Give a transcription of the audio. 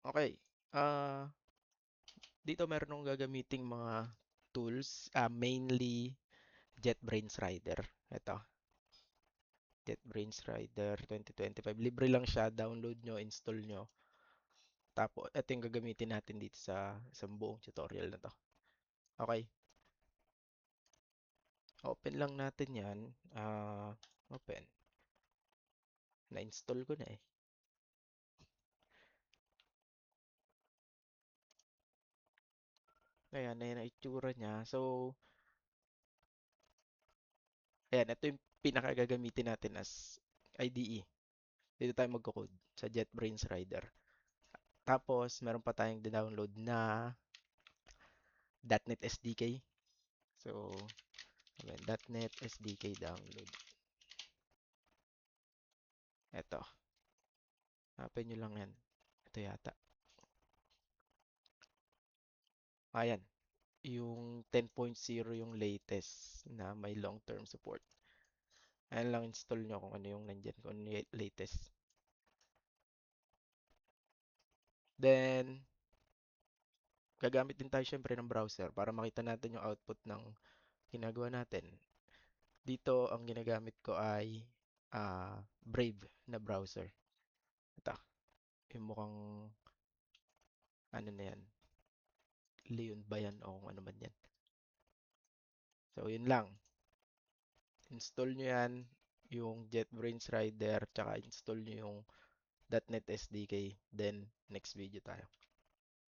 Okay. Dito meron akong gagamiting mga tools, mainly JetBrains Rider. Ito, JetBrains Rider 2025. Libre lang siya, download nyo, install nyo. Tapos, ito yung gagamitin natin dito sa isang buong tutorial na to. Okay, open lang natin yan. Open. Na-install ko na eh. Ayan, ayan ang itsura niya. So, ayan, ito yung pinakagagamitin natin as IDE. Dito tayo magko-code sa JetBrains Rider. Tapos, meron pa tayong download na .NET SDK. So, ayan, .NET SDK download. Ito. Open nyo lang yan. Ito yata. Ayan. Yung 10.0 yung latest na may long-term support. Ayan lang install nyo kung ano yung nandyan, kung ano yung latest. Then, gagamit din tayo syempre ng browser para makita natin yung output ng ginagawa natin. Dito, ang ginagamit ko ay Brave na browser. Ito, yung mukhang ano na yan, Leon ba yan o kung ano man yan. So, yun lang. Install nyo yan, yung JetBrains Rider, tsaka install nyo yung .NET SDK. Then, next video tayo.